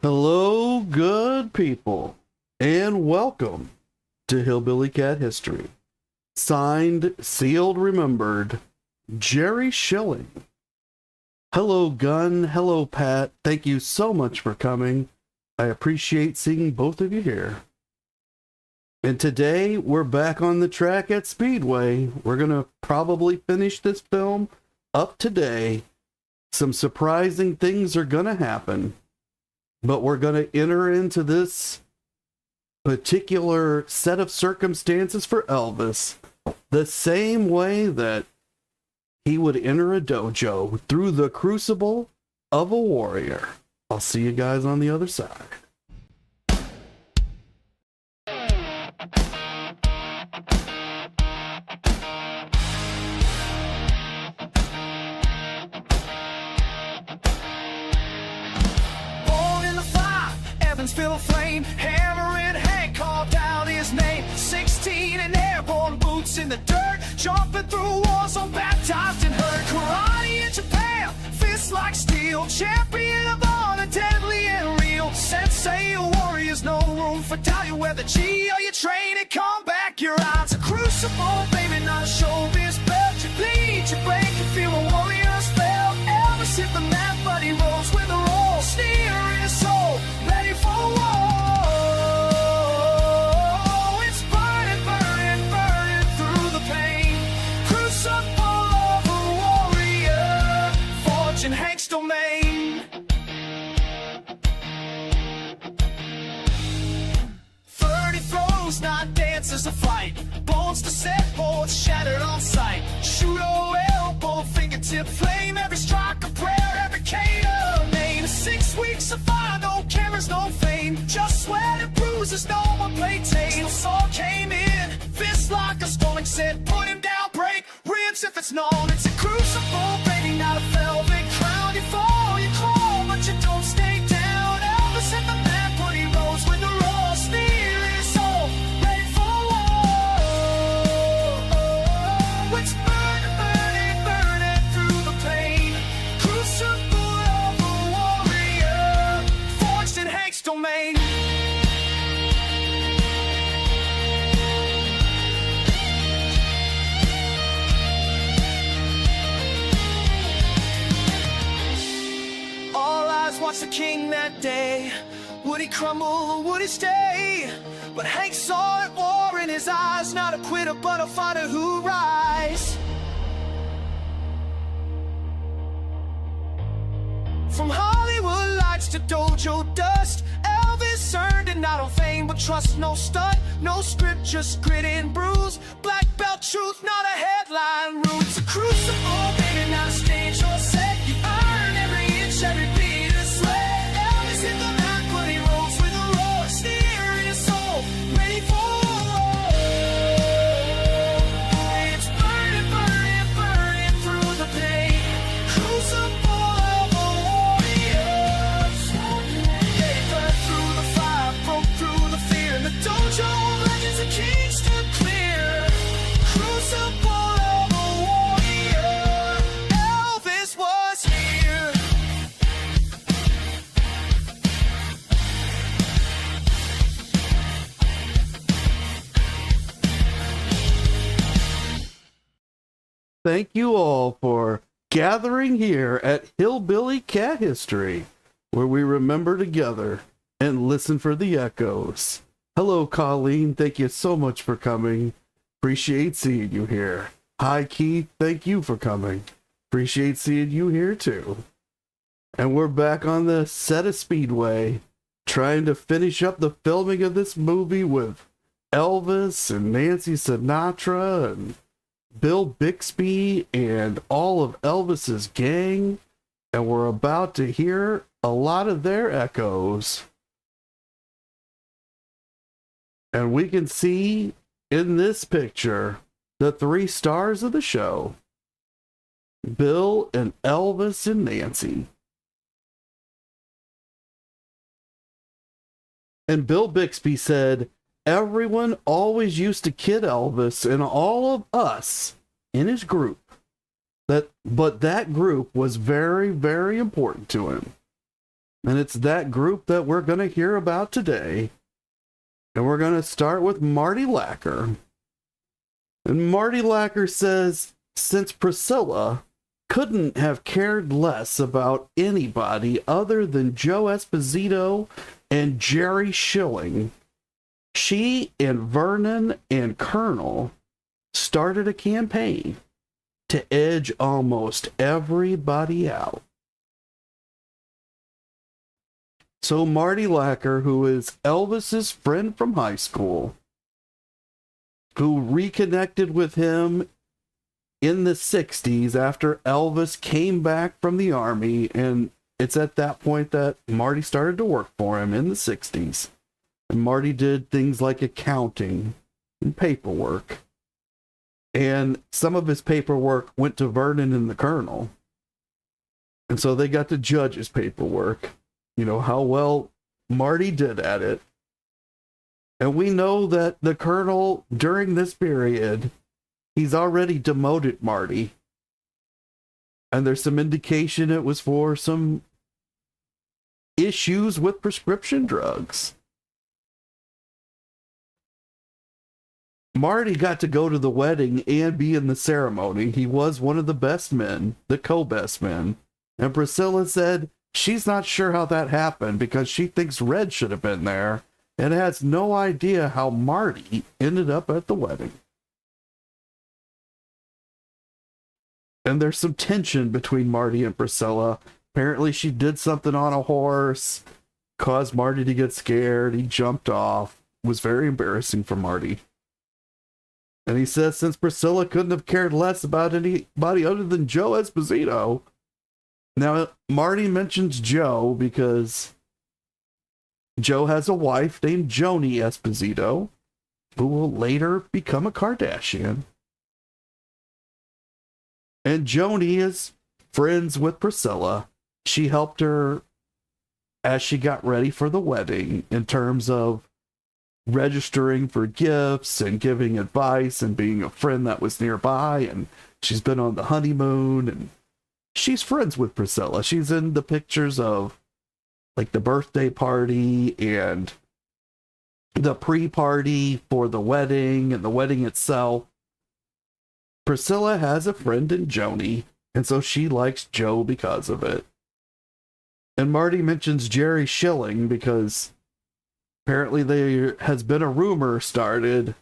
Hello, good people, and welcome to Hillbilly Cat History. Signed, sealed, remembered, Jerry Schilling. Hello, Gun. Hello, Pat. Thank you so much for coming. I appreciate seeing both of you here. And today, we're back on the track at Speedway. We're going to probably finish this film up today. Some surprising things are going to happen. But we're going to enter into this particular set of circumstances for Elvis the same way that he would enter a dojo, through the crucible of a warrior. I'll see you guys on the other side. Fill a flame, hammer in hand, carved down his name. 16 and airborne boots in the dirt, jumping through walls, on baptized and hurt. Karate in Japan, fists like steel, champion of honor, deadly and real. Sensei warriors, no room for doubt. You wear the G or you train and come back. Your eyes a crucible, baby, not a showbiz belt. You bleed, you break, you feel a warrior's spell. Elvis hit the map, but he rolls with a roll. Sneer in his soul, ready for war. It's burning, burning, burning through the pain. Crucible of a warrior, forging Hank's domain. 30 throws, 9 dances, a fight. Bones to set, boards shattered on sight. Shoot or elbow, fingertip flame. Every strike a prayer, every cane a name. 6 weeks of fire, no cameras, no fame. Just sweat and bruises, no one played tame. Saw came in, fist like a Schilling said, put him down, break ribs if it's known. It's a crucible, baby, not a velvet crown. You fall, you crawl, but you don't stay down. Elvis hit the map, but he rose with the raw. Sneer his soul, ready for war. It's burning, burning, burning through the pain. Crucible of a warrior, forged in Hank's domain. All eyes watched the king that day. Would he crumble or would he stay? But Hank saw it, war in his eyes. Not a quitter, but a fighter who rise. From Hollywood lights to dojo dust, Elvis earned it not on fame but trust. No stunt, no script, just grit and bruise. Black belt truth, not a headline rule. It's a crucible, baby, not a stage or set. You earn every inch, every beat of sweat. Elvis hit the map, but he rolls with a roar. Sneer in his soul, ready for war. It's burning, burning, burning through the pain. Crucible of a warrior. They burned through the fire, broke through the fear. The dojo legends of kings stood clear. Crucible of a warrior, Elvis was here. Thank you all for gathering here at Hillbilly Cat History, where we remember together and listen for the echoes. Hello, Colleen. Thank you so much for coming. Appreciate seeing you here. Hi, Keith. Thank you for coming. Appreciate seeing you here too. And we're back on the set of Speedway, trying to finish up the filming of this movie with Elvis and Nancy Sinatra and Bill Bixby and all of Elvis's gang. And we're about to hear a lot of their echoes. And we can see in this picture the 3 stars of the show, Bill and Elvis and Nancy. And Bill Bixby said, everyone always used to kid Elvis and all of us in his group. But that group was very, very important to him. And it's that group that we're going to hear about today. And we're going to start with Marty Lacker. And Marty Lacker says, since Priscilla couldn't have cared less about anybody other than Joe Esposito and Jerry Schilling, she and Vernon and Colonel started a campaign to edge almost everybody out. So Marty Lacker, who is Elvis's friend from high school, who reconnected with him in the 60s after Elvis came back from the army, and it's at that point that Marty started to work for him in the 60s. And Marty did things like accounting and paperwork. And some of his paperwork went to Vernon and the Colonel. And so they got to judge his paperwork, how well Marty did at it. And we know that the Colonel, during this period, he's already demoted Marty. And there's some indication it was for some issues with prescription drugs. Marty got to go to the wedding and be in the ceremony. He was one of the best men, the co-best men. And Priscilla said she's not sure how that happened because she thinks Red should have been there and has no idea how Marty ended up at the wedding. And there's some tension between Marty and Priscilla. Apparently she did something on a horse, caused Marty to get scared. He jumped off. It was very embarrassing for Marty. And he says since Priscilla couldn't have cared less about anybody other than Joe Esposito. Now, Marty mentions Joe because Joe has a wife named Joni Esposito, who will later become a Kardashian. And Joni is friends with Priscilla. She helped her as she got ready for the wedding in terms of registering for gifts and giving advice and being a friend that was nearby. And she's been on the honeymoon and she's friends with Priscilla. She's in the pictures of like the birthday party and the pre-party for the wedding and the wedding itself. Priscilla has a friend in Joni, and so she likes Joe because of it. And Marty mentions Jerry Schilling because apparently there has been a rumor started,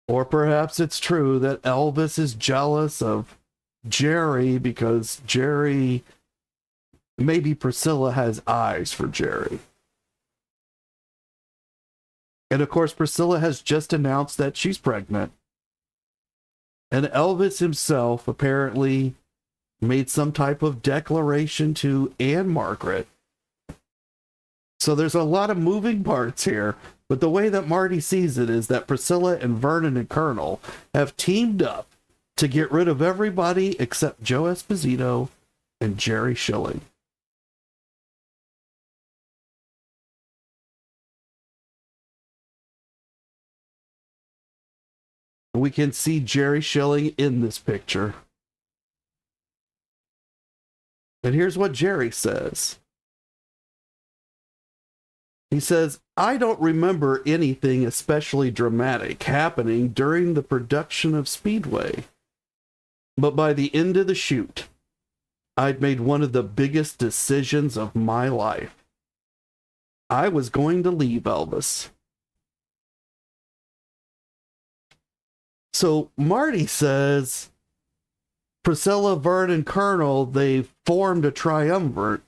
or perhaps it's true, that Elvis is jealous of Jerry because maybe Priscilla has eyes for Jerry. And of course, Priscilla has just announced that she's pregnant. And Elvis himself apparently made some type of declaration to Anne Margaret. So there's a lot of moving parts here, but the way that Marty sees it is that Priscilla and Vernon and Colonel have teamed up to get rid of everybody except Joe Esposito and Jerry Schilling. We can see Jerry Schilling in this picture. And here's what Jerry says. He says, I don't remember anything especially dramatic happening during the production of Speedway. But by the end of the shoot, I'd made one of the biggest decisions of my life. I was going to leave Elvis. So Marty says Priscilla, Vern, and Colonel, they formed a triumvirate.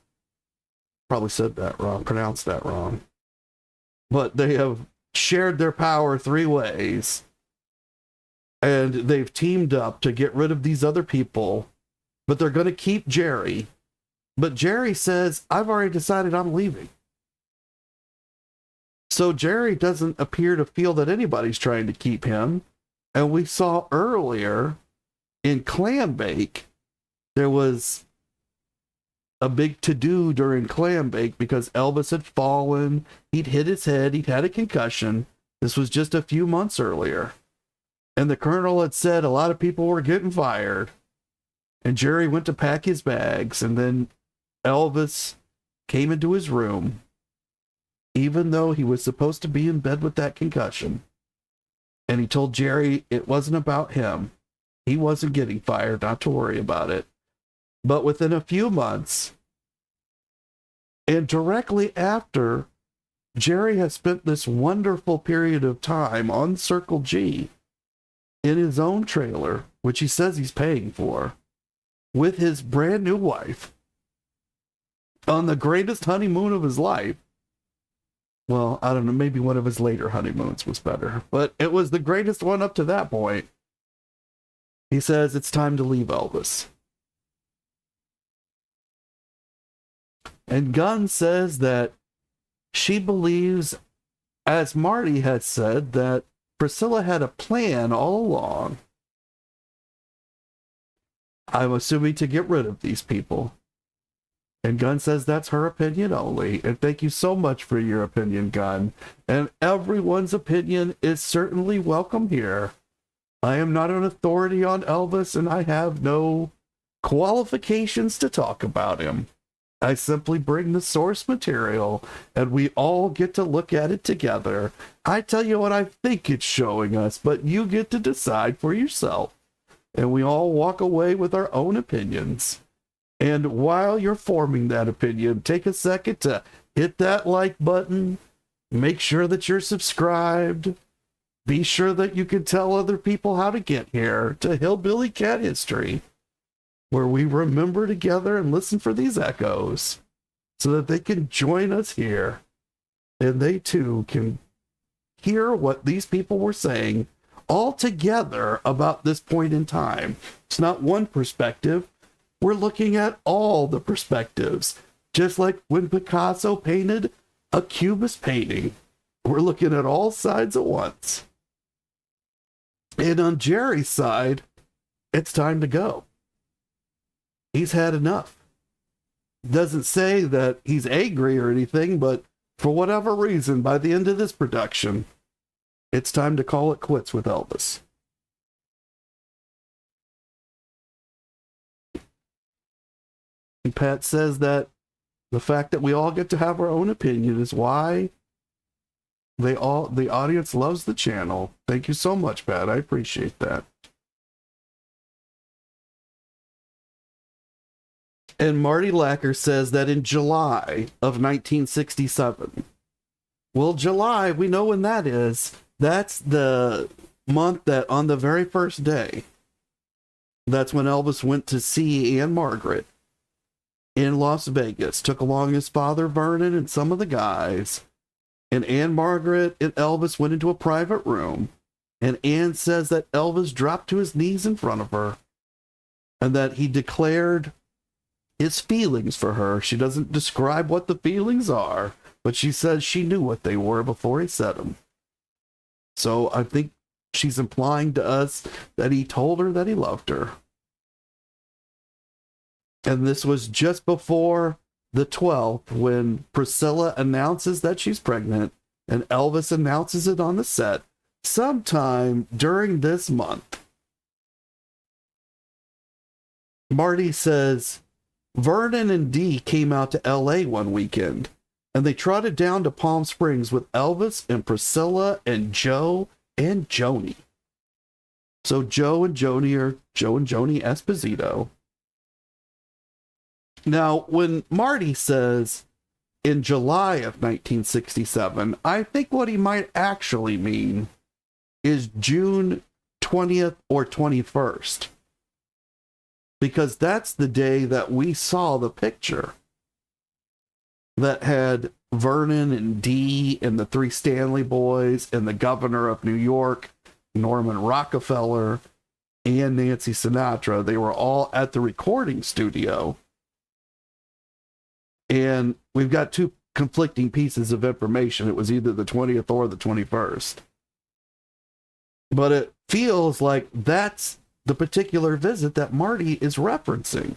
Probably said that wrong, pronounced that wrong. But they have shared their power three ways. And they've teamed up to get rid of these other people. But they're going to keep Jerry. But Jerry says, I've already decided I'm leaving. So Jerry doesn't appear to feel that anybody's trying to keep him. And we saw earlier in Clambake, there was a big to-do during Clambake because Elvis had fallen, he'd hit his head, he'd had a concussion. This was just a few months earlier. And the Colonel had said a lot of people were getting fired. And Jerry went to pack his bags, and then Elvis came into his room, even though he was supposed to be in bed with that concussion. And he told Jerry it wasn't about him. He wasn't getting fired, not to worry about it. But within a few months, and directly after, Jerry has spent this wonderful period of time on Circle G in his own trailer, which he says he's paying for, with his brand new wife on the greatest honeymoon of his life. Well, I don't know, maybe one of his later honeymoons was better, but it was the greatest one up to that point. He says it's time to leave Elvis. And Gunn says that she believes, as Marty had said, that Priscilla had a plan all along. I'm assuming to get rid of these people. And Gunn says that's her opinion only. And thank you so much for your opinion, Gunn. And everyone's opinion is certainly welcome here. I am not an authority on Elvis, and I have no qualifications to talk about him. I simply bring the source material, and we all get to look at it together. I tell you what I think it's showing us, but you get to decide for yourself. And we all walk away with our own opinions. And while you're forming that opinion, take a second to hit that like button. Make sure that you're subscribed. Be sure that you can tell other people how to get here to Hillbilly Cat History, where we remember together and listen for these echoes so that they can join us here and they too can hear what these people were saying all together about this point in time. It's not one perspective. We're looking at all the perspectives, just like when Picasso painted a Cubist painting. We're looking at all sides at once. And on Jerry's side, it's time to go. He's had enough. Doesn't say that he's angry or anything, but for whatever reason, by the end of this production, it's time to call it quits with Elvis. And Pat says that the fact that we all get to have our own opinion is why the audience loves the channel. Thank you so much, Pat. I appreciate that. And Marty Lacker says that in July of 1967. Well, July, we know when that is. That's the month that on the very first day, that's when Elvis went to see Anne Margaret in Las Vegas. Took along his father, Vernon, and some of the guys. And Anne Margaret and Elvis went into a private room. And Anne says that Elvis dropped to his knees in front of her. And that he declared his feelings for her. She doesn't describe what the feelings are, but she says she knew what they were before he said them. So I think she's implying to us that he told her that he loved her. And this was just before the 12th, when Priscilla announces that she's pregnant and Elvis announces it on the set sometime during this month. Marty says Vernon and Dee came out to LA one weekend and they trotted down to Palm Springs with Elvis and Priscilla and Joe and Joni. So Joe and Joni are Joe and Joni Esposito. Now, when Marty says in July of 1967, I think what he might actually mean is June 20th or 21st. Because that's the day that we saw the picture that had Vernon and Dee and the three Stanley boys and the governor of New York, Norman Rockefeller, and Nancy Sinatra. They were all at the recording studio. And we've got two conflicting pieces of information. It was either the 20th or the 21st. But it feels like that's the particular visit that Marty is referencing.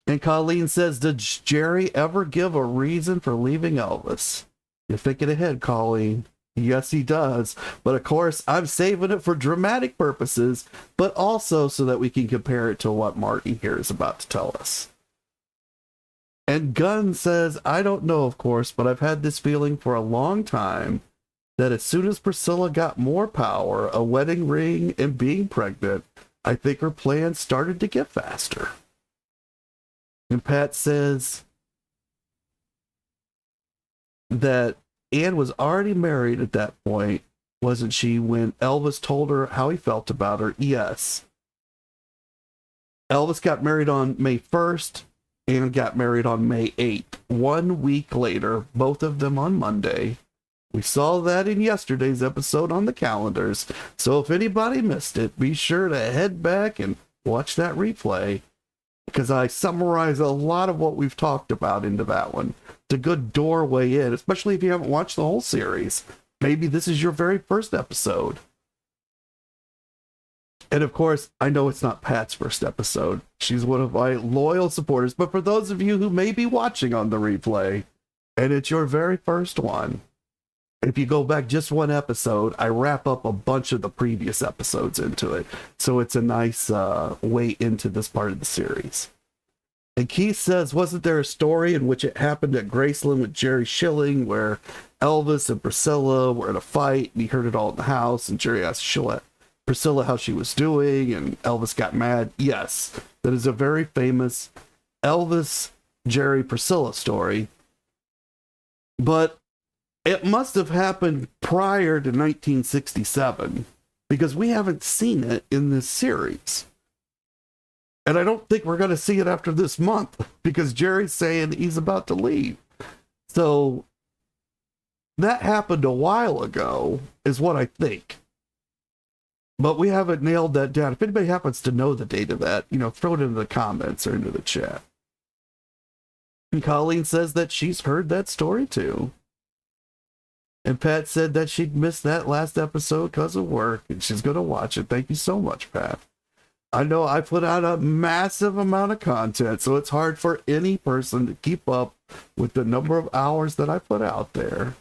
And Colleen says, did Jerry ever give a reason for leaving Elvis? You're thinking ahead, Colleen. Yes, he does. But of course, I'm saving it for dramatic purposes, but also so that we can compare it to what Marty here is about to tell us. And Gunn says, I don't know, of course, but I've had this feeling for a long time that as soon as Priscilla got more power, a wedding ring, and being pregnant, I think her plans started to get faster. And Pat says that Anne was already married at that point, wasn't she, when Elvis told her how he felt about her? Yes. Elvis got married on May 1st. Anne got married on May 8th. 1 week later, both of them on Monday. We saw that in yesterday's episode on the calendars. So if anybody missed it, be sure to head back and watch that replay, because I summarize a lot of what we've talked about into that one. It's a good doorway in, especially if you haven't watched the whole series. Maybe this is your very first episode. And of course, I know it's not Pat's first episode. She's one of my loyal supporters. But for those of you who may be watching on the replay, and it's your very first one, if you go back just one episode, I wrap up a bunch of the previous episodes into it. So it's a nice way into this part of the series. And Keith says, wasn't there a story in which it happened at Graceland with Jerry Schilling, where Elvis and Priscilla were in a fight, and he heard it all in the house, and Jerry asked Priscilla how she was doing, and Elvis got mad? Yes, that is a very famous Elvis, Jerry, Priscilla story. But it must have happened prior to 1967, because we haven't seen it in this series. And I don't think we're going to see it after this month, because Jerry's saying he's about to leave. So that happened a while ago, is what I think. But we haven't nailed that down. If anybody happens to know the date of that, throw it into the comments or into the chat. And Colleen says that she's heard that story too. And Pat said that she'd missed that last episode because of work, and she's going to watch it. Thank you so much, Pat. I know I put out a massive amount of content, so it's hard for any person to keep up with the number of hours that I put out there.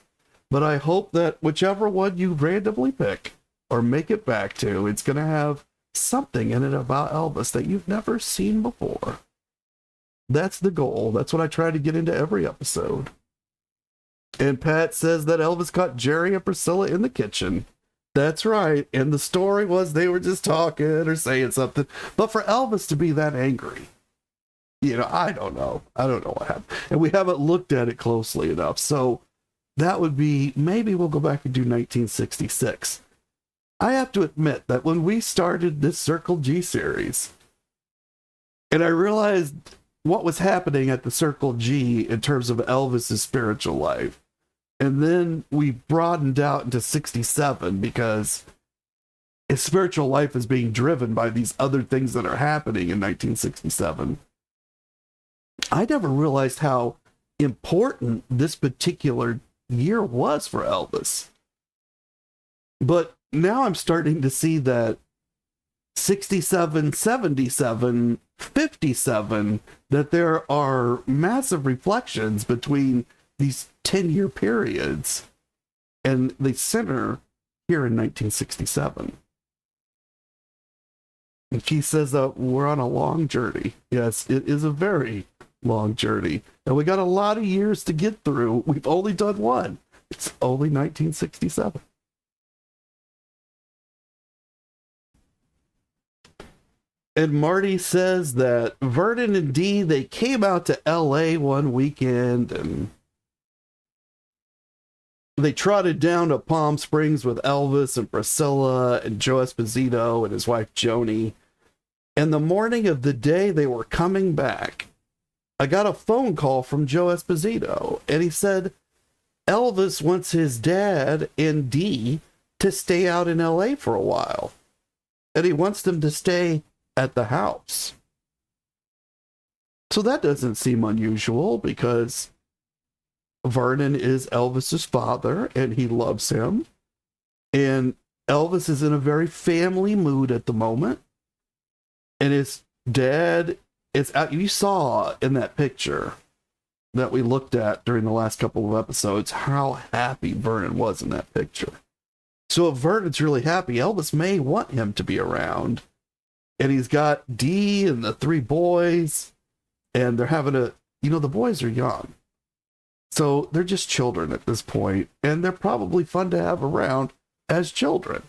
But I hope that whichever one you randomly pick or make it back to, it's going to have something in it about Elvis that you've never seen before. That's the goal. That's what I try to get into every episode. And Pat says that Elvis caught Jerry and Priscilla in the kitchen. That's right. And the story was they were just talking or saying something. But for Elvis to be that angry, I don't know. I don't know what happened. And we haven't looked at it closely enough. So that would be, maybe we'll go back and do 1966. I have to admit that when we started this Circle G series, and I realized what was happening at the Circle G in terms of Elvis's spiritual life, and then we broadened out into 67 because his spiritual life is being driven by these other things that are happening in 1967. I never realized how important this particular year was for Elvis. But now I'm starting to see that 67, 77, 57, that there are massive reflections between these 10-year periods, and they center here in 1967. And she says that we're on a long journey. Yes, it is a very long journey. And we got a lot of years to get through. We've only done one. It's only 1967. And Marty says that Vernon and Dee, they came out to LA one weekend and they trotted down to Palm Springs with Elvis and Priscilla and Joe Esposito and his wife Joni. And the morning of the day they were coming back, I got a phone call from Joe Esposito, and he said Elvis wants his dad and Dee to stay out in LA for a while. And he wants them to stay at the house. So that doesn't seem unusual, because Vernon is Elvis's father and he loves him. And Elvis is in a very family mood at the moment. And his dad is out. You saw in that picture that we looked at during the last couple of episodes, how happy Vernon was in that picture. So if Vernon's really happy, Elvis may want him to be around. And he's got Dee and the three boys, and they're having the boys are young. So they're just children at this point, and they're probably fun to have around as children.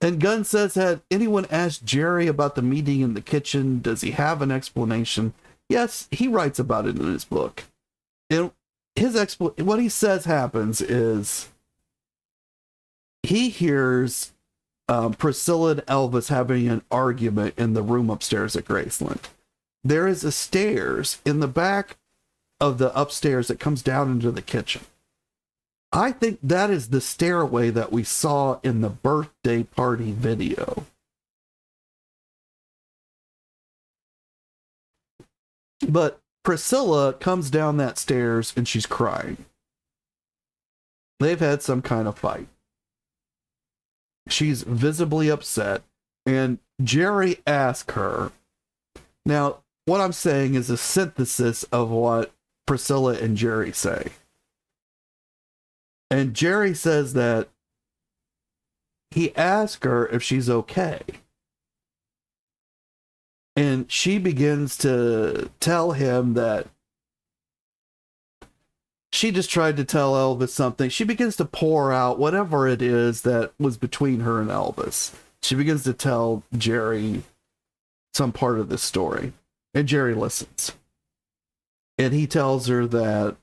And Gunn says, had anyone asked Jerry about the meeting in the kitchen? Does he have an explanation? Yes, he writes about it in his book. And what he says happens is he hears Priscilla and Elvis having an argument in the room upstairs at Graceland. There is a stairs in the back of the upstairs that comes down into the kitchen. I think that is the stairway that we saw in the birthday party video. But Priscilla comes down that stairs and she's crying. They've had some kind of fight. She's visibly upset, and Jerry asks her. Now, what I'm saying is a synthesis of what Priscilla and Jerry say. And Jerry says that he asked her if she's okay. And she begins to tell him that she just tried to tell Elvis something. She begins to pour out whatever it is that was between her and Elvis. She begins to tell Jerry some part of this story. And Jerry listens. And he tells her that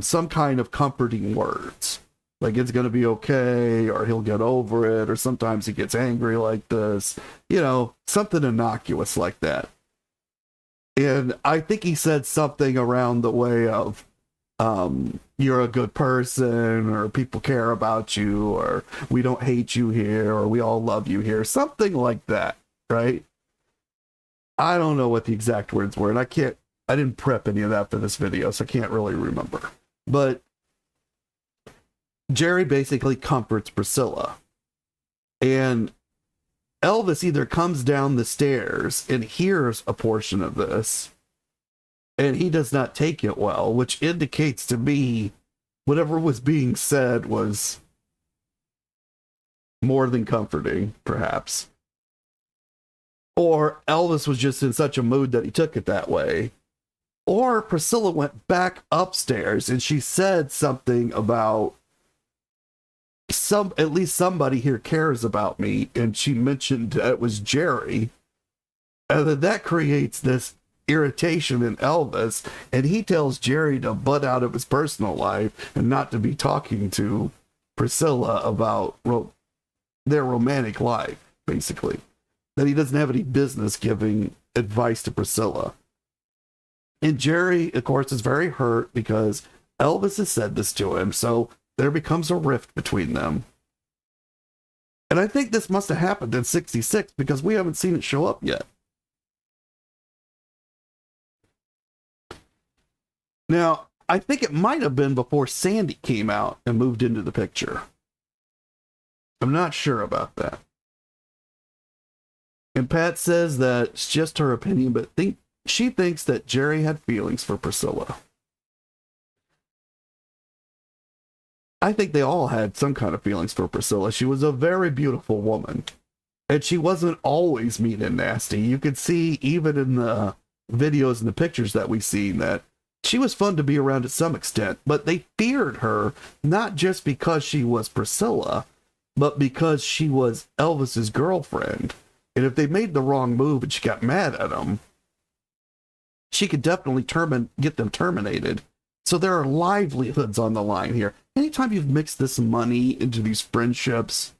some kind of comforting words. Like it's going to be okay, or he'll get over it, or sometimes he gets angry like this. Something innocuous like that. And I think he said something around the way of, you're a good person, or people care about you, or we don't hate you here, or we all love you here. Something like that, right? I don't know what the exact words were, and I didn't prep any of that for this video, so I can't really remember. But Jerry basically comforts Priscilla. And Elvis either comes down the stairs and hears a portion of this, and he does not take it well, which indicates to me whatever was being said was more than comforting, perhaps. Or Elvis was just in such a mood that he took it that way. Or Priscilla went back upstairs and she said something about at least somebody here cares about me, and she mentioned that it was Jerry. And then that creates this irritation in Elvis, and he tells Jerry to butt out of his personal life and not to be talking to Priscilla about their romantic life, basically. That he doesn't have any business giving advice to Priscilla. And Jerry, of course, is very hurt because Elvis has said this to him, so there becomes a rift between them. And I think this must have happened in 66 because we haven't seen it show up yet. Now, I think it might have been before Sandy came out and moved into the picture. I'm not sure about that. And Pat says that it's just her opinion, but she thinks that Jerry had feelings for Priscilla. I think they all had some kind of feelings for Priscilla. She was a very beautiful woman. And she wasn't always mean and nasty. You could see, even in the videos and the pictures that we've seen, that she was fun to be around to some extent. But they feared her, not just because she was Priscilla, but because she was Elvis's girlfriend. And if they made the wrong move and she got mad at him, she could definitely get them terminated. So there are livelihoods on the line here. Anytime you've mixed this money into these friendships,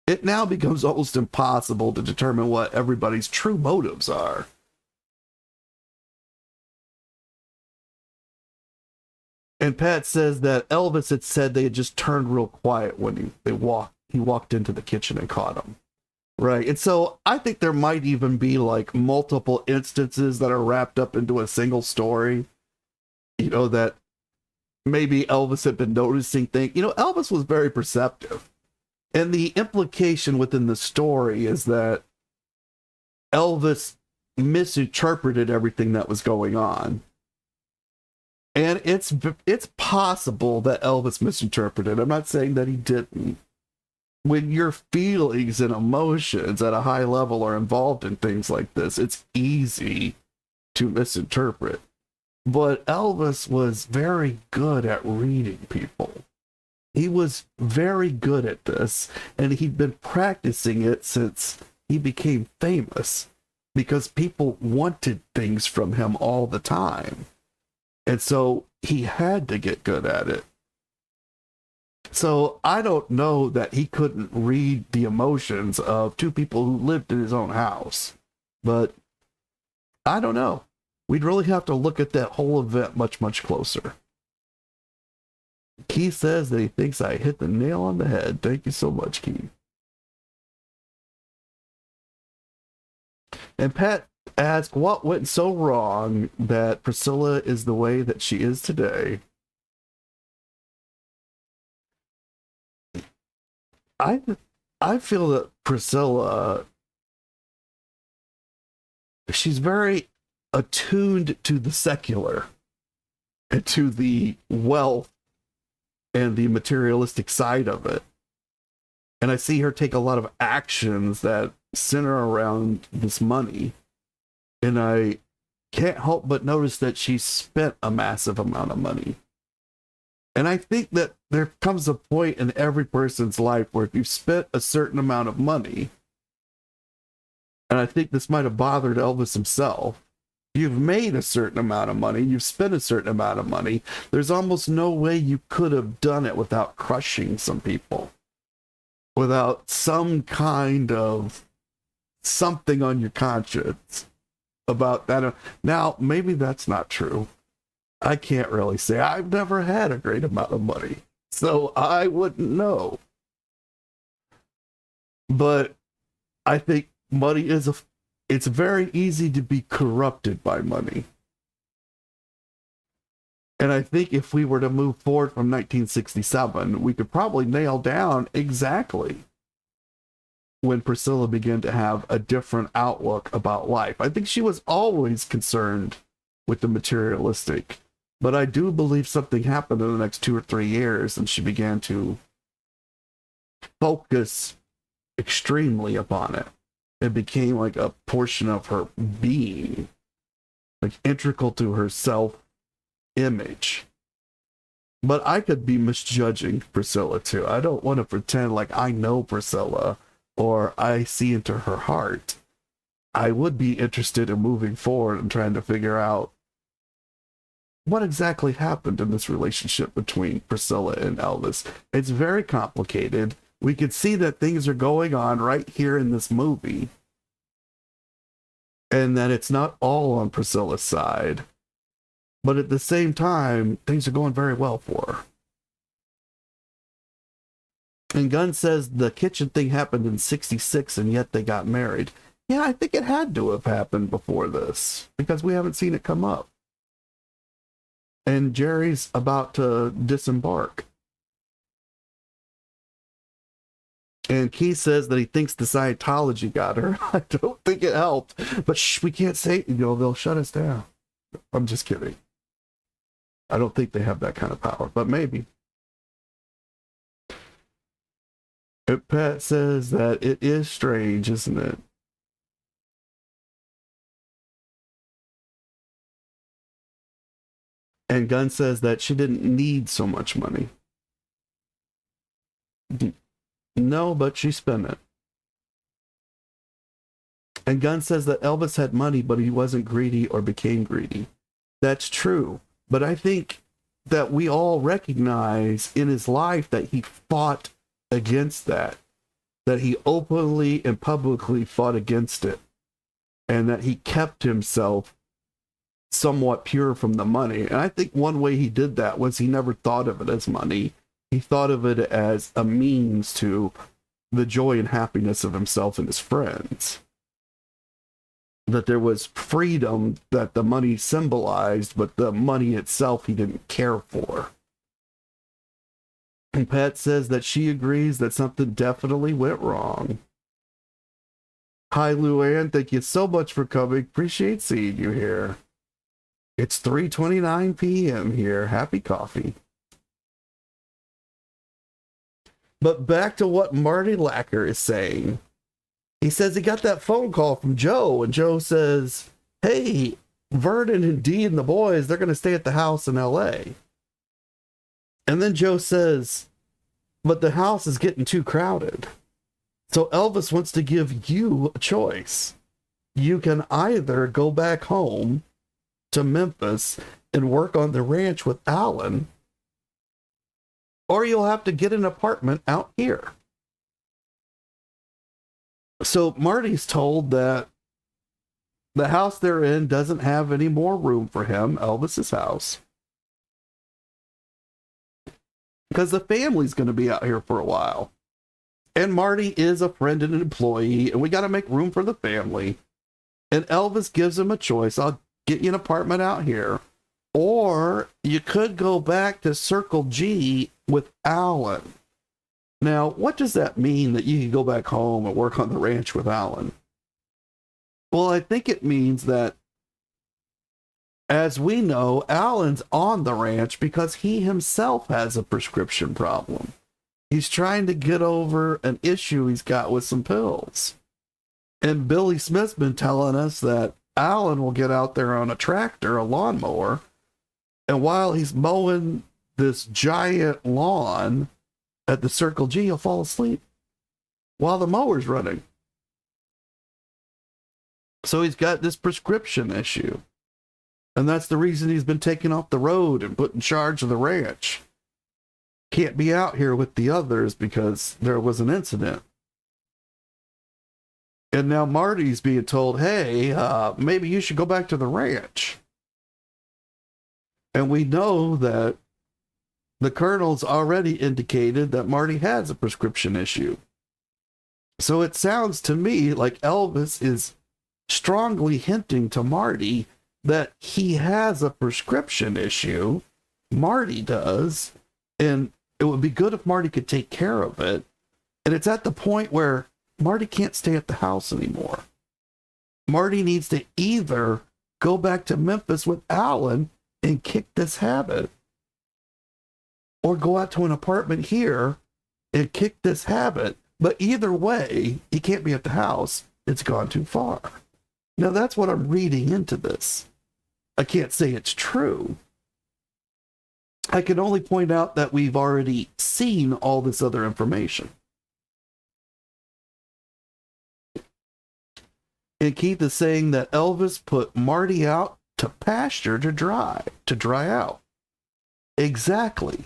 it now becomes almost impossible to determine what everybody's true motives are. And Pat says that Elvis had said they had just turned real quiet when he walked into the kitchen and caught him. Right. And so I think there might even be like multiple instances that are wrapped up into a single story. That maybe Elvis had been noticing things. Elvis was very perceptive. And the implication within the story is that Elvis misinterpreted everything that was going on. And it's possible that Elvis misinterpreted. I'm not saying that he didn't. When your feelings and emotions at a high level are involved in things like this, it's easy to misinterpret. But Elvis was very good at reading people. He was very good at this, and he'd been practicing it since he became famous because people wanted things from him all the time. And so he had to get good at it. So I don't know that he couldn't read the emotions of two people who lived in his own house. But I don't know. We'd really have to look at that whole event much, much closer. Keith says that he thinks I hit the nail on the head. Thank you so much, Keith. And Pat asks, what went so wrong that Priscilla is the way that she is today? I feel that Priscilla, she's very attuned to the secular and to the wealth and the materialistic side of it. And I see her take a lot of actions that center around this money. And I can't help but notice that she spent a massive amount of money. And I think that there comes a point in every person's life where if you've spent a certain amount of money, and I think this might have bothered Elvis himself, you've made a certain amount of money, you've spent a certain amount of money, there's almost no way you could have done it without crushing some people, without some kind of something on your conscience about that. Now, maybe that's not true. I can't really say. I've never had a great amount of money, so I wouldn't know. But I think money it's very easy to be corrupted by money. And I think if we were to move forward from 1967, we could probably nail down exactly when Priscilla began to have a different outlook about life. I think she was always concerned with the materialistic. But I do believe something happened in the next 2 or 3 years, and she began to focus extremely upon it. It became like a portion of her being, like integral to her self-image. But I could be misjudging Priscilla too. I don't want to pretend like I know Priscilla or I see into her heart. I would be interested in moving forward and trying to figure out what exactly happened in this relationship between Priscilla and Elvis. It's very complicated. We could see that things are going on right here in this movie, and that it's not all on Priscilla's side. But at the same time, things are going very well for her. And Gunn says the kitchen thing happened in 66 and yet they got married. Yeah, I think it had to have happened before this because we haven't seen it come up. And Jerry's about to disembark. And Keith says that he thinks the Scientology got her. I don't think it helped. But we can't say, they'll shut us down. I'm just kidding. I don't think they have that kind of power, but maybe. And Pat says that it is strange, isn't it? And Gunn says that she didn't need so much money. No, but she spent it. And Gunn says that Elvis had money, but he wasn't greedy or became greedy. That's true. But I think that we all recognize in his life that he fought against that he openly and publicly fought against it, and that he kept himself somewhat pure from the money. And I think one way he did that was he never thought of it as money. He thought of it as a means to the joy and happiness of himself and his friends. That there was freedom that the money symbolized, but the money itself he didn't care for. And Pat says that she agrees that something definitely went wrong. Hi, Luann. Thank you so much for coming. Appreciate seeing you here. It's 3:29 p.m. here. Happy coffee. But back to what Marty Lacker is saying. He says he got that phone call from Joe, and Joe says, hey, Vernon and Dee and the boys, they're going to stay at the house in LA. And then Joe says, but the house is getting too crowded. So Elvis wants to give you a choice. You can either go back home to Memphis and work on the ranch with Alan, or you'll have to get an apartment out here. So Marty's told that the house they're in doesn't have any more room for him, Elvis's house, because the family's going to be out here for a while. And Marty is a friend and an employee, and we got to make room for the family. And Elvis gives him a choice. I'll get you an apartment out here, or you could go back to Circle G with Alan. Now, what does that mean, that you can go back home and work on the ranch with Alan? Well, I think it means that, as we know, Alan's on the ranch because he himself has a prescription problem. He's trying to get over an issue he's got with some pills. And Billy Smith's been telling us that Alan will get out there on a tractor, a lawnmower, and while he's mowing this giant lawn at the Circle G, he'll fall asleep while the mower's running. So he's got this prescription issue. And that's the reason he's been taken off the road and put in charge of the ranch. Can't be out here with the others because there was an incident. And now Marty's being told, hey, maybe you should go back to the ranch. And we know that the colonel's already indicated that Marty has a prescription issue. So it sounds to me like Elvis is strongly hinting to Marty that he has a prescription issue. Marty does. And it would be good if Marty could take care of it. And it's at the point where Marty can't stay at the house anymore. Marty needs to either go back to Memphis with Alan and kick this habit, or go out to an apartment here and kick this habit. But either way, he can't be at the house. It's gone too far. Now, that's what I'm reading into this. I can't say it's true. I can only point out that we've already seen all this other information. And Keith is saying that Elvis put Marty out to pasture to dry out. Exactly.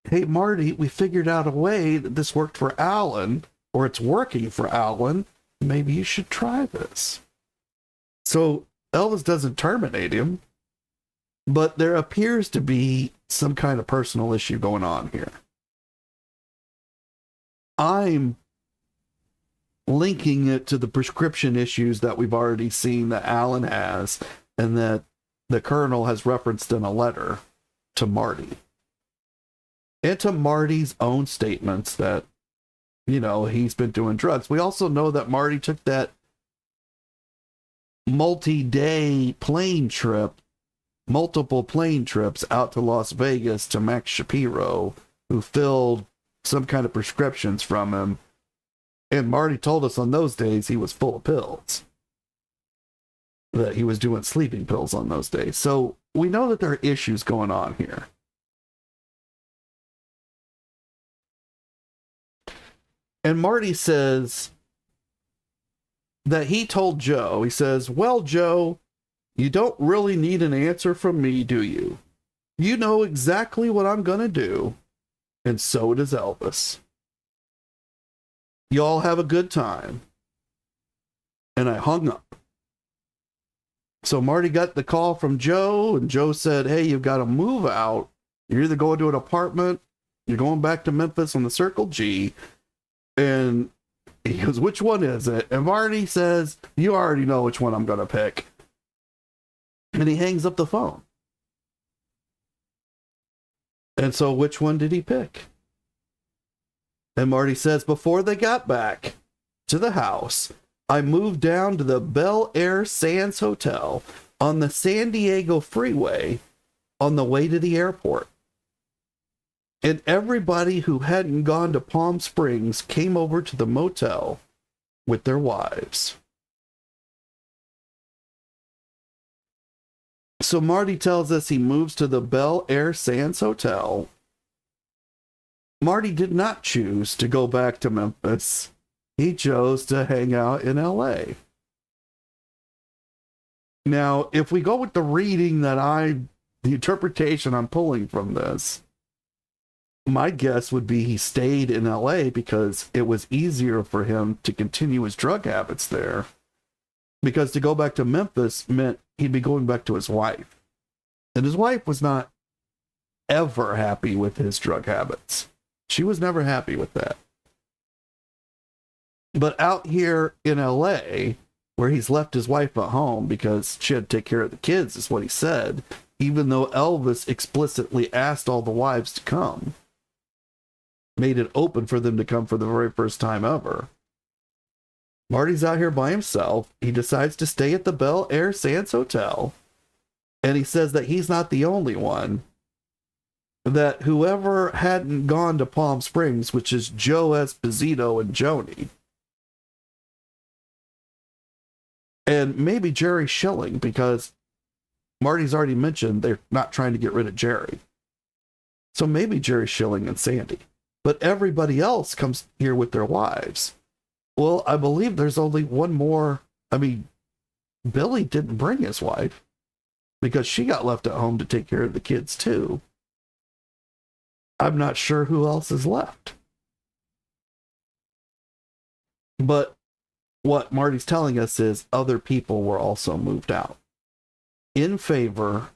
Hey, Marty, we figured out a way that this worked for Alan, or it's working for Alan. Maybe you should try this. So Elvis doesn't terminate him, but there appears to be some kind of personal issue going on here. I'm linking it to the prescription issues that we've already seen that Alan has, and that the colonel has referenced in a letter to Marty. And to Marty's own statements that, he's been doing drugs. We also know that Marty took that multi-day plane trip, multiple plane trips out to Las Vegas to Max Shapiro, who filled some kind of prescriptions from him. And Marty told us on those days he was full of pills, that he was doing sleeping pills on those days. So we know that there are issues going on here. And Marty says that he told Joe, he says, well, Joe, you don't really need an answer from me, do you? You know exactly what I'm going to do. And so does Elvis. Y'all have a good time. And I hung up. So Marty got the call from Joe, and Joe said, hey, you've got to move out. You're either going to an apartment, you're going back to Memphis on the Circle G. And he goes, which one is it? And Marty says, you already know which one I'm going to pick. And he hangs up the phone. And so which one did he pick? And Marty says before they got back to the house, I moved down to the Bel Air Sands Hotel on the San Diego freeway on the way to the airport. And everybody who hadn't gone to Palm Springs came over to the motel with their wives. So Marty tells us he moves to the Bel Air Sands Hotel. Marty did not choose to go back to Memphis. He chose to hang out in LA. Now, if we go with the reading the interpretation I'm pulling from this, my guess would be he stayed in LA because it was easier for him to continue his drug habits there. Because to go back to Memphis meant he'd be going back to his wife. And his wife was not ever happy with his drug habits. She was never happy with that. But out here in LA, where he's left his wife at home because she had to take care of the kids, is what he said, even though Elvis explicitly asked all the wives to come. Made it open for them to come for the very first time ever. Marty's out here by himself. He decides to stay at the Bel Air Sands Hotel. And he says that he's not the only one. That whoever hadn't gone to Palm Springs, which is Joe Esposito and Joni, and maybe Jerry Schilling, because Marty's already mentioned they're not trying to get rid of Jerry. So maybe Jerry Schilling and Sandy. But everybody else comes here with their wives. Well, I believe there's only one more. I mean, Billy didn't bring his wife because she got left at home to take care of the kids too. I'm not sure who else is left. But what Marty's telling us is other people were also moved out in favor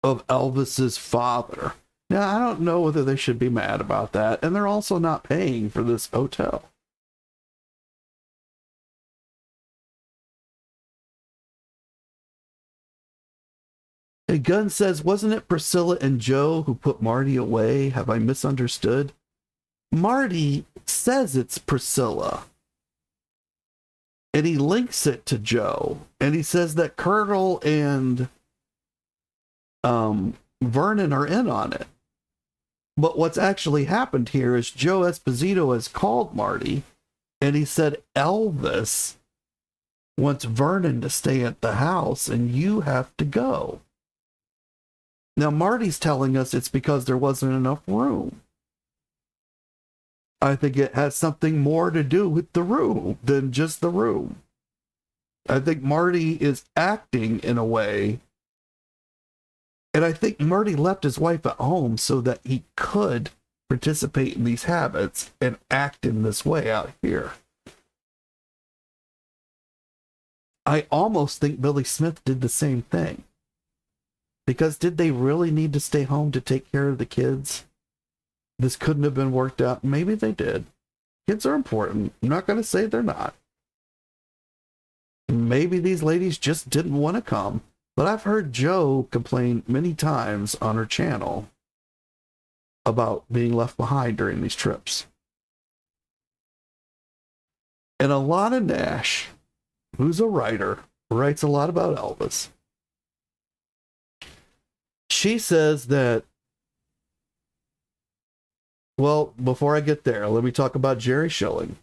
of Elvis's father. Now, I don't know whether they should be mad about that, and they're also not paying for this hotel. And Gunn says, wasn't it Priscilla and Joe who put Marty away? Have I misunderstood? Marty says it's Priscilla. And he links it to Joe. And he says that Colonel and Vernon are in on it. But what's actually happened here is Joe Esposito has called Marty, and he said Elvis wants Vernon to stay at the house, and you have to go. Now, Marty's telling us it's because there wasn't enough room. I think it has something more to do with the room than just the room. I think Marty is acting in a way, and I think Marty left his wife at home so that he could participate in these habits and act in this way out here. I almost think Billy Smith did the same thing. Because did they really need to stay home to take care of the kids? This couldn't have been worked out. Maybe they did. Kids are important. I'm not going to say they're not. Maybe these ladies just didn't want to come. But I've heard Joe complain many times on her channel about being left behind during these trips. And Alana Nash, who's a writer, writes a lot about Elvis. She says that, well, before I get there, let me talk about Jerry Schilling.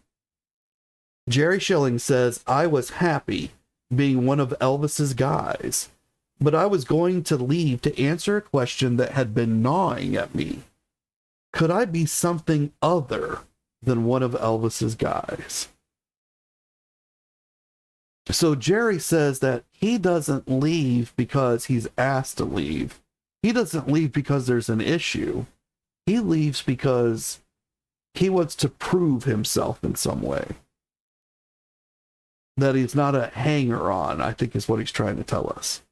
Jerry Schilling says, I was happy being one of Elvis's guys, but I was going to leave to answer a question that had been gnawing at me. Could I be something other than one of Elvis's guys? So Jerry says that he doesn't leave because he's asked to leave. He doesn't leave because there's an issue. He leaves because he wants to prove himself in some way. That he's not a hanger-on, I think is what he's trying to tell us.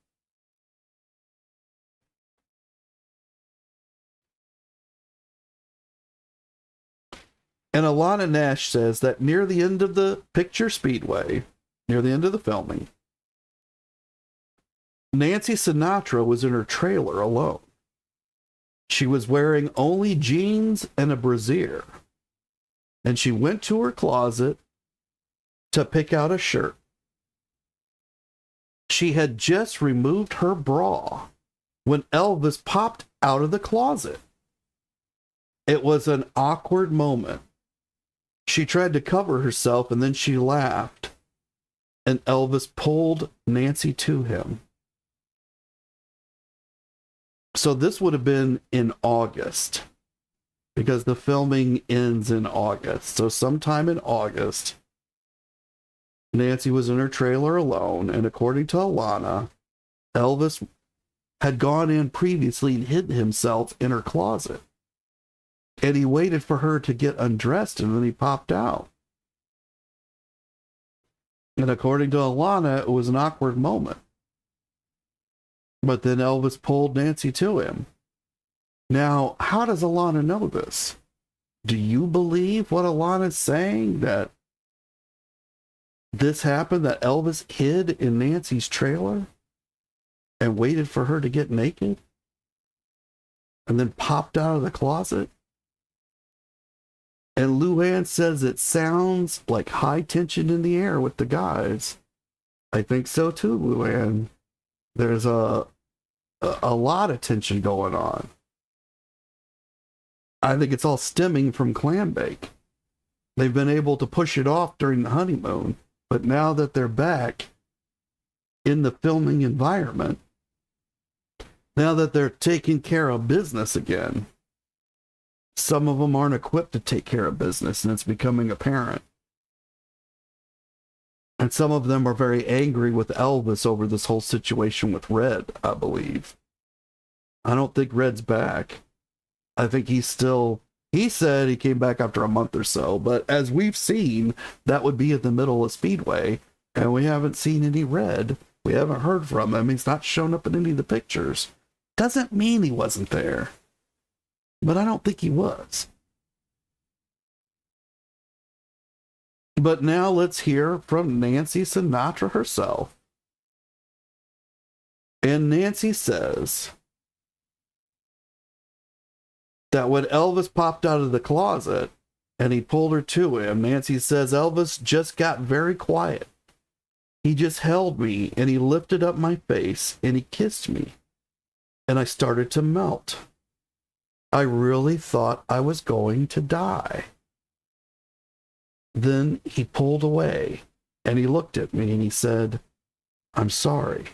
And Alana Nash says that near the end of the picture Speedway, near the end of the filming, Nancy Sinatra was in her trailer alone. She was wearing only jeans and a brassiere. And she went to her closet, to pick out a shirt. She had just removed her bra when Elvis popped out of the closet. It was an awkward moment. She tried to cover herself and then she laughed, and Elvis pulled Nancy to him. So this would have been in August, because the filming ends in August. So sometime in August, Nancy was in her trailer alone, and according to Alana, Elvis had gone in previously and hidden himself in her closet. And he waited for her to get undressed, and then he popped out. And according to Alana, it was an awkward moment. But then Elvis pulled Nancy to him. Now, how does Alana know this? Do you believe what Alana's saying, that this happened, that Elvis hid in Nancy's trailer and waited for her to get naked and then popped out of the closet? And Luann says it sounds like high tension in the air with the guys. I think so too, Luann. There's a lot of tension going on. I think it's all stemming from Clambake. They've been able to push it off during the honeymoon, but now that they're back in the filming environment, now that they're taking care of business again, some of them aren't equipped to take care of business, and it's becoming apparent. And some of them are very angry with Elvis over this whole situation with Red, I believe. I don't think Red's back. I think he said he came back after a month or so, but as we've seen, that would be in the middle of Speedway, and we haven't seen any Red. We haven't heard from him. He's not shown up in any of the pictures. Doesn't mean he wasn't there. But I don't think he was. But now let's hear from Nancy Sinatra herself. And Nancy says that when Elvis popped out of the closet and he pulled her to him, Nancy says Elvis just got very quiet. He just held me and he lifted up my face and he kissed me. And I started to melt. I really thought I was going to die. Then he pulled away and he looked at me and he said, "I'm sorry.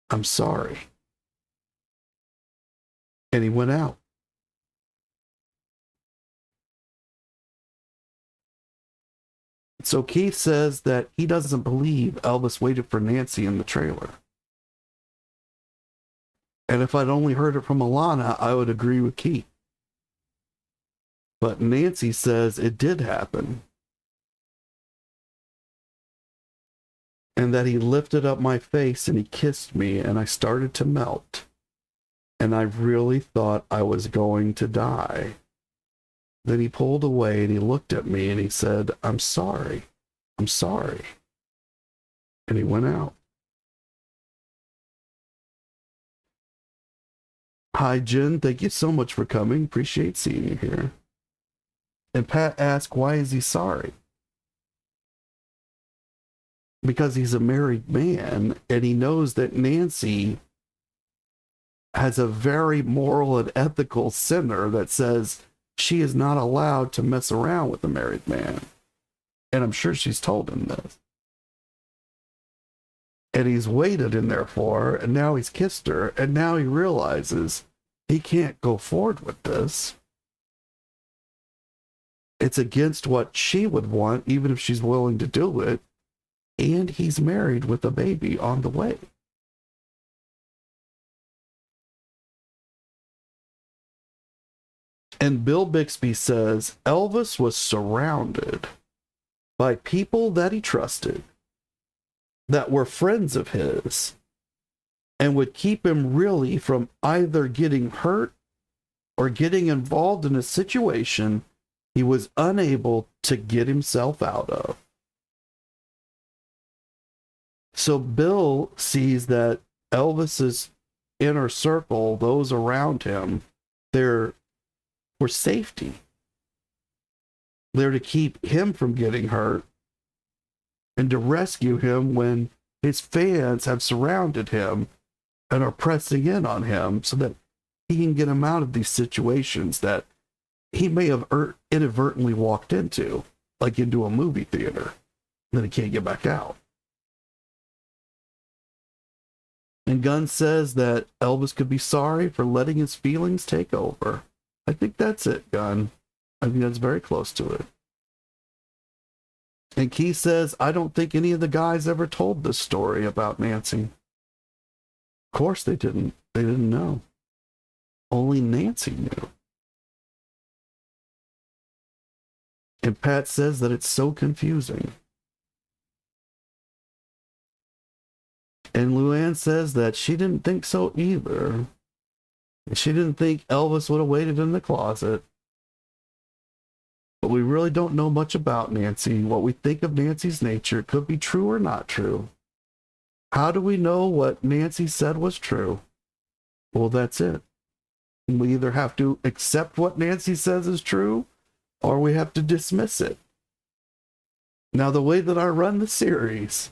I'm sorry." And he went out. So Keith says that he doesn't believe Elvis waited for Nancy in the trailer. And if I'd only heard it from Alana, I would agree with Keith. But Nancy says it did happen. And that he lifted up my face and he kissed me and I started to melt. And I really thought I was going to die. Then he pulled away and he looked at me and he said, "I'm sorry. I'm sorry." And he went out. Hi, Jen. Thank you so much for coming. Appreciate seeing you here. And Pat asked, why is he sorry? Because he's a married man and he knows that Nancy has a very moral and ethical sinner that says she is not allowed to mess around with a married man. And I'm sure she's told him this. And he's waited in there for her, and now he's kissed her, and now he realizes he can't go forward with this. It's against what she would want, even if she's willing to do it. And he's married with a baby on the way. And Bill Bixby says Elvis was surrounded by people that he trusted, that were friends of his, and would keep him really from either getting hurt or getting involved in a situation he was unable to get himself out of. So Bill sees that Elvis's inner circle, those around him, they're for safety. They're to keep him from getting hurt and to rescue him when his fans have surrounded him and are pressing in on him so that he can get him out of these situations that he may have inadvertently walked into, like into a movie theater, then he can't get back out. And Gunn says that Elvis could be sorry for letting his feelings take over. I think that's it, Gunn. I think that's very close to it. And Key says, I don't think any of the guys ever told this story about Nancy. Of course they didn't. They didn't know. Only Nancy knew. And Pat says that it's so confusing. And Luann says that she didn't think so either. She didn't think Elvis would have waited in the closet. But we really don't know much about Nancy. What we think of Nancy's nature could be true or not true. How do we know what Nancy said was true? Well, that's it. We either have to accept what Nancy says is true, or we have to dismiss it. Now, the way that I run the series,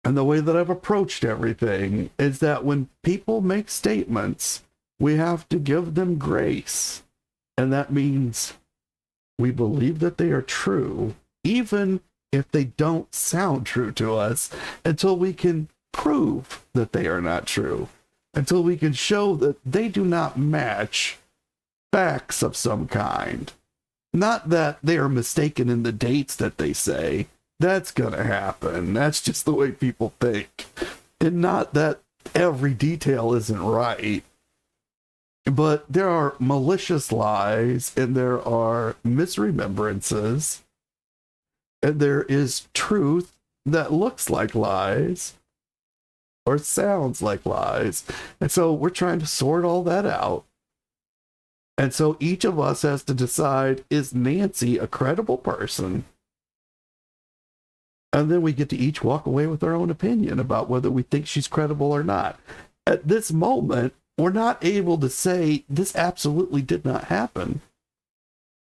and the way that I've approached everything, is that when people make statements, we have to give them grace. And that means we believe that they are true, even if they don't sound true to us, until we can prove that they are not true, until we can show that they do not match facts of some kind. Not that they are mistaken in the dates that they say. That's gonna happen. That's just the way people think. And not that every detail isn't right. But there are malicious lies, and there are misremembrances, and there is truth that looks like lies or sounds like lies. And so we're trying to sort all that out. And so each of us has to decide, is Nancy a credible person? And then we get to each walk away with our own opinion about whether we think she's credible or not. At this moment, we're not able to say this absolutely did not happen.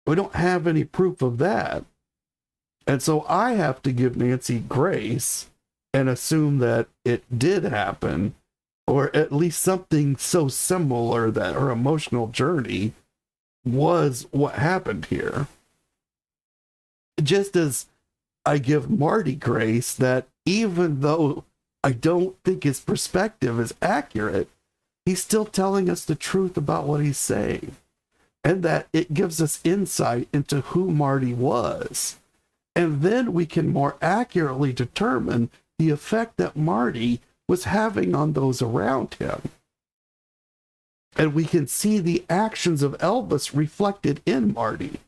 We don't have any proof of that. And so I have to give Nancy grace and assume that it did happen, or at least something so similar that her emotional journey was what happened here. Just as I give Marty grace that even though I don't think his perspective is accurate, he's still telling us the truth about what he's saying, and that it gives us insight into who Marty was. And then we can more accurately determine the effect that Marty was having on those around him. And we can see the actions of Elvis reflected in Marty.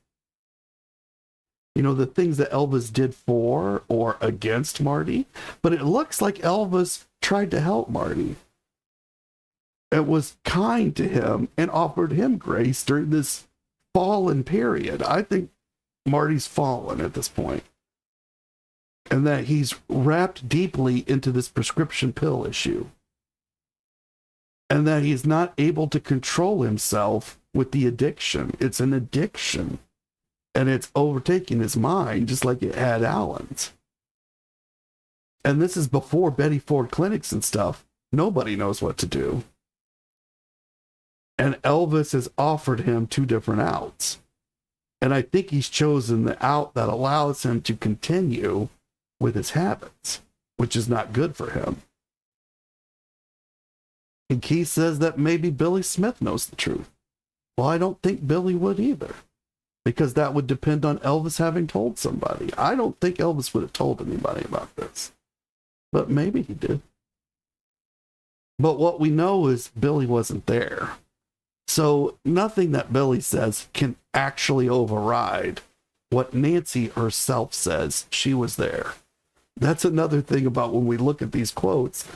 You know, the things that Elvis did for or against Marty. But it looks like Elvis tried to help Marty. It was kind to him and offered him grace during this fallen period. I think Marty's fallen at this point. And that he's wrapped deeply into this prescription pill issue. And that he's not able to control himself with the addiction. It's an addiction. And it's overtaking his mind, just like it had Alan's. And this is before Betty Ford clinics and stuff. Nobody knows what to do. And Elvis has offered him two different outs. And I think he's chosen the out that allows him to continue with his habits, which is not good for him. And Keith says that maybe Billy Smith knows the truth. Well, I don't think Billy would either, because that would depend on Elvis having told somebody. I don't think Elvis would have told anybody about this, but maybe he did. But what we know is Billy wasn't there. So nothing that Billy says can actually override what Nancy herself says. She was there. That's another thing about when we look at these quotes.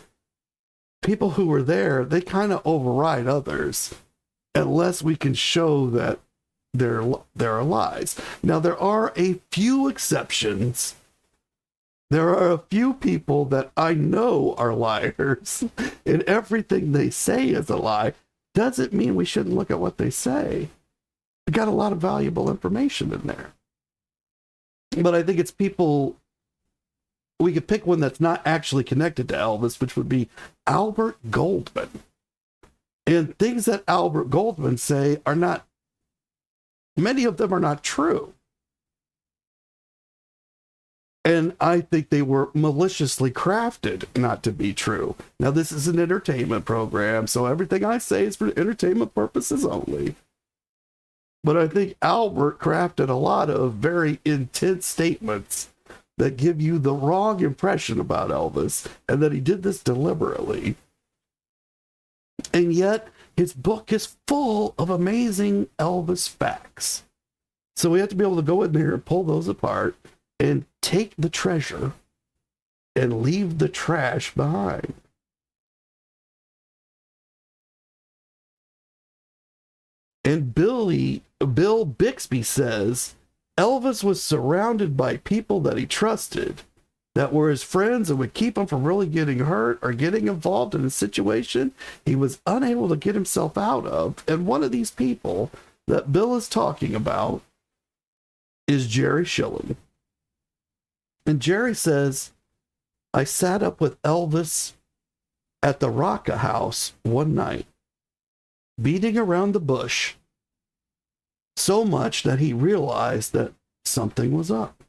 People who were there, they kind of override others unless we can show that there are lies. Now, there are a few exceptions. There are a few people that I know are liars, and everything they say is a lie. Doesn't mean we shouldn't look at what they say. We got a lot of valuable information in there. But I think it's people we could pick one that's not actually connected to Elvis, which would be Albert Goldman. And things that Albert Goldman say are not, many of them are not true. And I think they were maliciously crafted not to be true. Now, this is an entertainment program, so everything I say is for entertainment purposes only. But I think Albert crafted a lot of very intense statements that give you the wrong impression about Elvis, and that he did this deliberately. And yet, his book is full of amazing Elvis facts. So we have to be able to go in there and pull those apart and take the treasure and leave the trash behind. And Bill Bixby says Elvis was surrounded by people that he trusted, that were his friends and would keep him from really getting hurt or getting involved in a situation he was unable to get himself out of. And one of these people that Bill is talking about is Jerry Schilling. And Jerry says, I sat up with Elvis at the Rocca House one night, beating around the bush so much that he realized that something was up.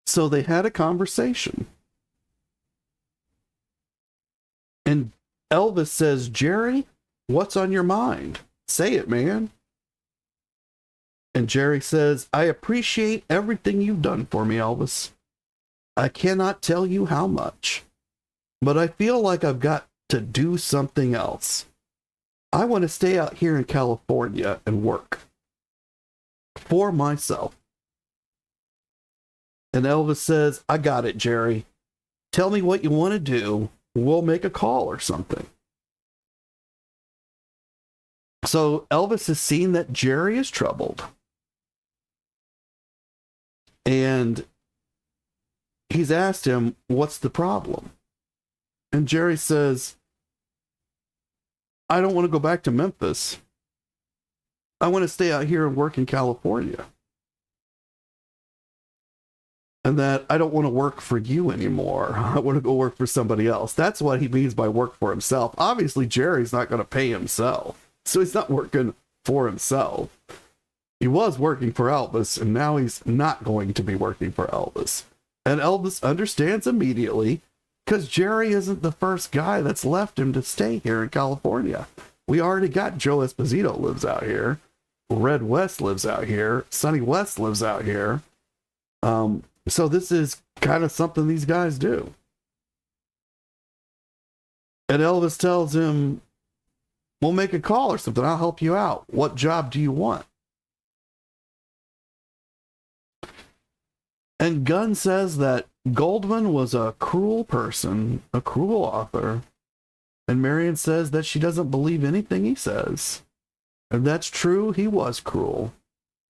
So they had a conversation. And Elvis says, Jerry, what's on your mind? Say it, man. And Jerry says, I appreciate everything you've done for me, Elvis. I cannot tell you how much, but I feel like I've got to do something else. I want to stay out here in California and work for myself. And Elvis says, I got it, Jerry. Tell me what you want to do. We'll make a call or something. So Elvis has seen that Jerry is troubled. And he's asked him, what's the problem? And Jerry says, I don't want to go back to Memphis. I want to stay out here and work in California. And that I don't want to work for you anymore. I want to go work for somebody else. That's what he means by work for himself. Obviously, Jerry's not going to pay himself. So he's not working for himself. He was working for Elvis, and now he's not going to be working for Elvis. And Elvis understands immediately, because Jerry isn't the first guy that's left him to stay here in California. We already got Joe Esposito lives out here. Red West lives out here. Sonny West lives out here. So this is kind of something these guys do. And Elvis tells him, we'll make a call or something. I'll help you out. What job do you want? And Gunn says that Goldman was a cruel person, a cruel author. And Marion says that she doesn't believe anything he says. And that's true, he was cruel.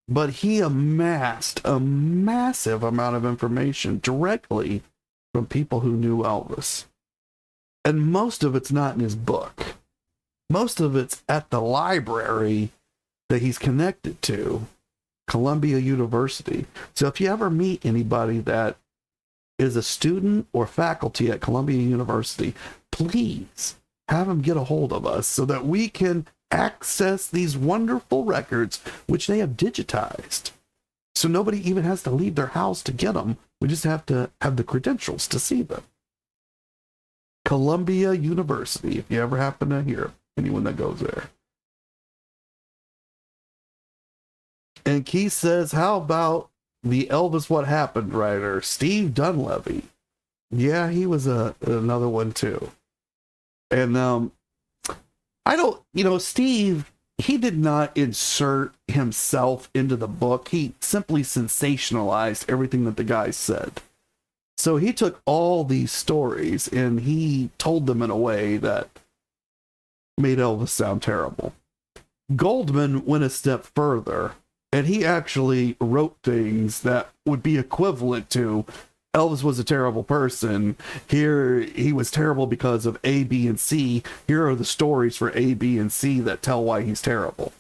But he amassed a massive amount of information directly from people who knew Elvis. And most of it's not in his book. Most of it's at the library that he's connected to, Columbia University. So if you ever meet anybody that is a student or faculty at Columbia University, please have them get a hold of us so that we can access these wonderful records, which they have digitized. So nobody even has to leave their house to get them. We just have to have the credentials to see them. Columbia University, if you ever happen to hear anyone that goes there. And Keith says, how about the Elvis What Happened writer, Steve Dunleavy? Yeah, he was another one too. And I don't, Steve, he did not insert himself into the book. He simply sensationalized everything that the guy said. So he took all these stories and he told them in a way that made Elvis sound terrible. Goldman went a step further, and he actually wrote things that would be equivalent to Elvis was a terrible person. Here, he was terrible because of A, B, and C. Here are the stories for A, B, and C that tell why he's terrible.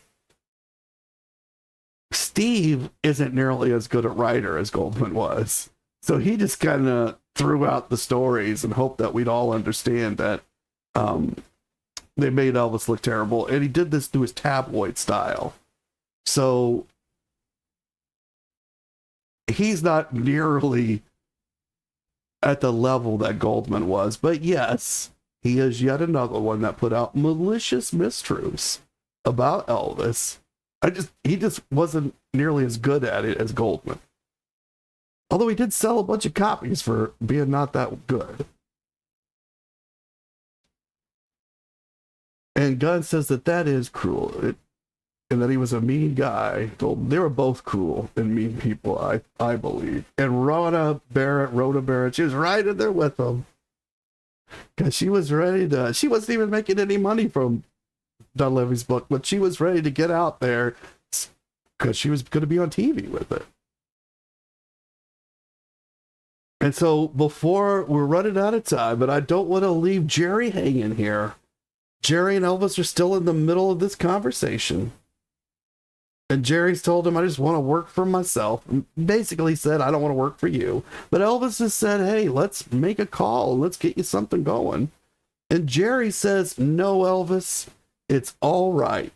Steve isn't nearly as good a writer as Goldman was. So he just kind of threw out the stories and hoped that we'd all understand that they made Elvis look terrible. And he did this through his tabloid style. So he's not nearly at the level that Goldman was. But yes, he is yet another one that put out malicious mistruths about Elvis. He just wasn't nearly as good at it as Goldman. Although he did sell a bunch of copies for being not that good. And Gunn says that is cruel. And that he was a mean guy. Well, they were both cruel and mean people, I believe. And Rhoda Barrett, she was right in there with them. Because she was ready to, she wasn't even making any money from Dunleavy's book, but she was ready to get out there because she was going to be on TV with it. And so before we're running out of time, but I don't want to leave Jerry hanging here. Jerry and Elvis are still in the middle of this conversation. And Jerry's told him, I just want to work for myself. And basically said, I don't want to work for you. But Elvis has said, hey, let's make a call. Let's get you something going. And Jerry says, no, Elvis, it's all right.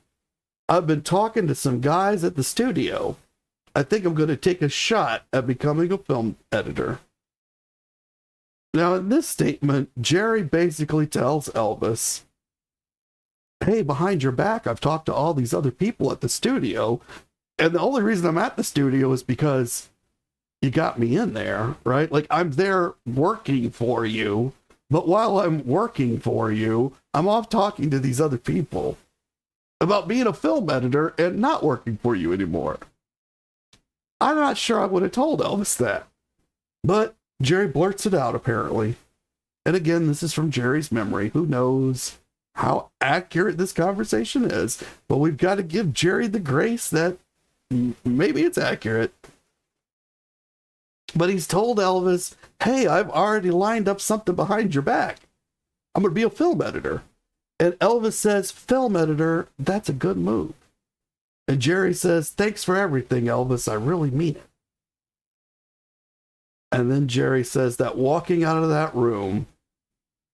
I've been talking to some guys at the studio. I think I'm going to take a shot at becoming a film editor. Now, in this statement, Jerry basically tells Elvis, hey, behind your back, I've talked to all these other people at the studio, and the only reason I'm at the studio is because you got me in there, right? Like, I'm there working for you, but while I'm working for you, I'm off talking to these other people about being a film editor and not working for you anymore. I'm not sure I would have told Elvis that, but Jerry blurts it out, apparently. And again, this is from Jerry's memory. Who knows how accurate this conversation is? But we've got to give Jerry the grace that maybe it's accurate. But he's told Elvis, hey, I've already lined up something behind your back. I'm going to be a film editor. And Elvis says, film editor, that's a good move. And Jerry says, thanks for everything, Elvis. I really mean it. And then Jerry says that walking out of that room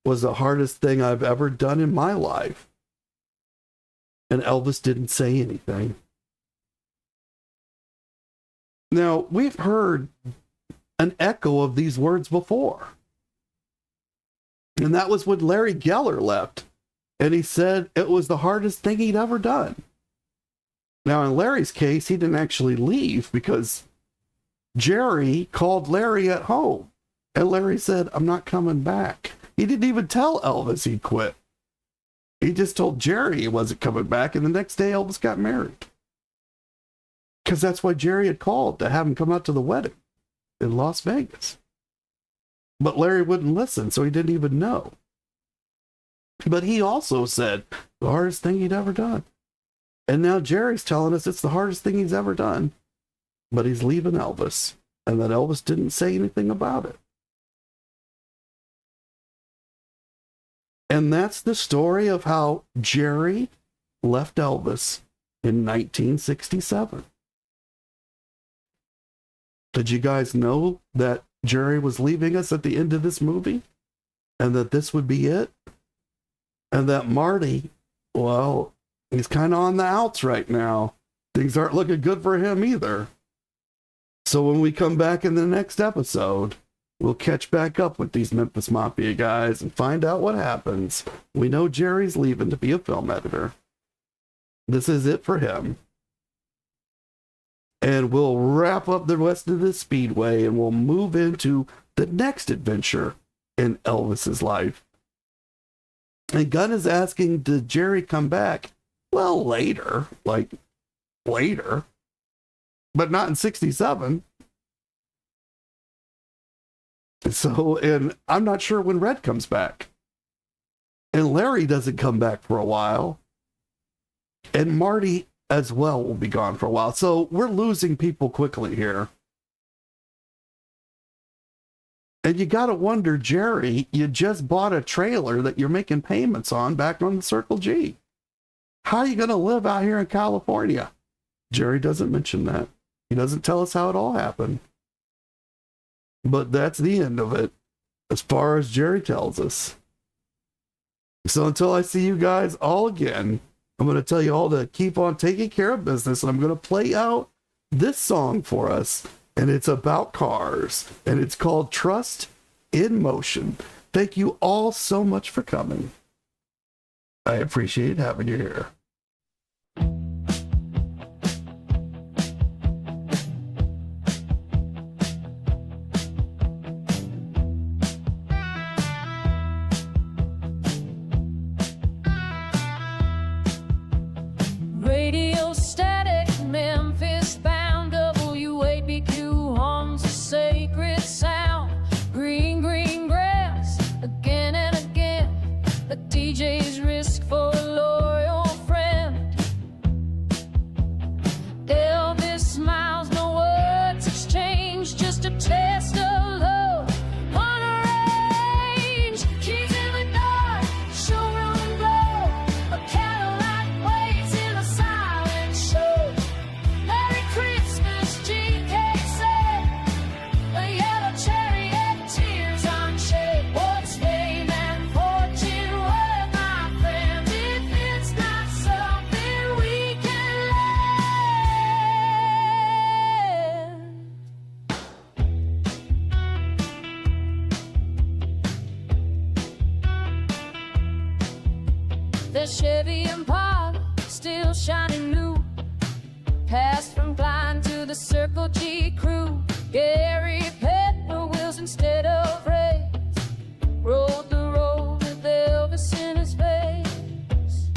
was the hardest thing I've ever done in my life. And Elvis didn't say anything. Now, we've heard an echo of these words before. And that was when Larry Geller left. And he said it was the hardest thing he'd ever done. Now, in Larry's case, he didn't actually leave because Jerry called Larry at home. And Larry said, I'm not coming back. He didn't even tell Elvis he quit. He just told Jerry he wasn't coming back. And the next day, Elvis got married. Because that's why Jerry had called, to have him come out to the wedding in Las Vegas. But Larry wouldn't listen, so he didn't even know. But he also said the hardest thing he'd ever done. And now Jerry's telling us it's the hardest thing he's ever done. But he's leaving Elvis. And that Elvis didn't say anything about it. And that's the story of how Jerry left Elvis in 1967. Did you guys know that Jerry was leaving us at the end of this movie? And that this would be it? And that Marty, well, he's kind of on the outs right now. Things aren't looking good for him either. So when we come back in the next episode, we'll catch back up with these Memphis Mafia guys and find out what happens. We know Jerry's leaving to be a film editor. This is it for him. And we'll wrap up the rest of the Speedway and we'll move into the next adventure in Elvis's life. And Gunn is asking, did Jerry come back? Well, later. But not in 67. So, and I'm not sure when Red comes back. And Larry doesn't come back for a while. And Marty as well will be gone for a while. So we're losing people quickly here. And you got to wonder, Jerry, you just bought a trailer that you're making payments on back on the Circle G. How are you going to live out here in California? Jerry doesn't mention that. He doesn't tell us how it all happened. But that's the end of it, as far as Jerry tells us. So until I see you guys all again, I'm going to tell you all to keep on taking care of business. I'm going to play out this song for us, and it's about cars, and it's called Trust in Motion. Thank you all so much for coming. I appreciate having you here. Radio static, Memphis bound, WABQ homes a sacred sound. Green, green grass, again and again. The DJ's risk for a loyal friend. Elvis smiles, no words exchanged, just a test of love on a range. Keys in the dark, showroom glow, a Cadillac waits in a silent show. Merry Christmas, GK said, a yellow chariot, tears on shade. What's fame and fortune worth, my friend, if it's not something we can lend? The Chevy Impala, still shining new, passed from Klein to the Circle G crew. Gary Pepper wheels instead of rays, rode the road with Elvis in his face.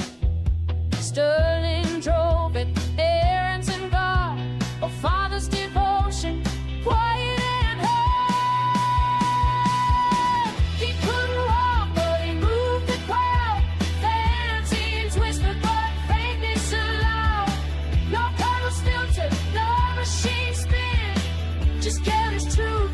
Sterling drove it, errands and guard, a father's devotion, quiet and hard. He couldn't walk, but he moved the crowd. Fancy and twisted, but faintness allowed. No car was filtered, no machine spin, just Kelly's truth.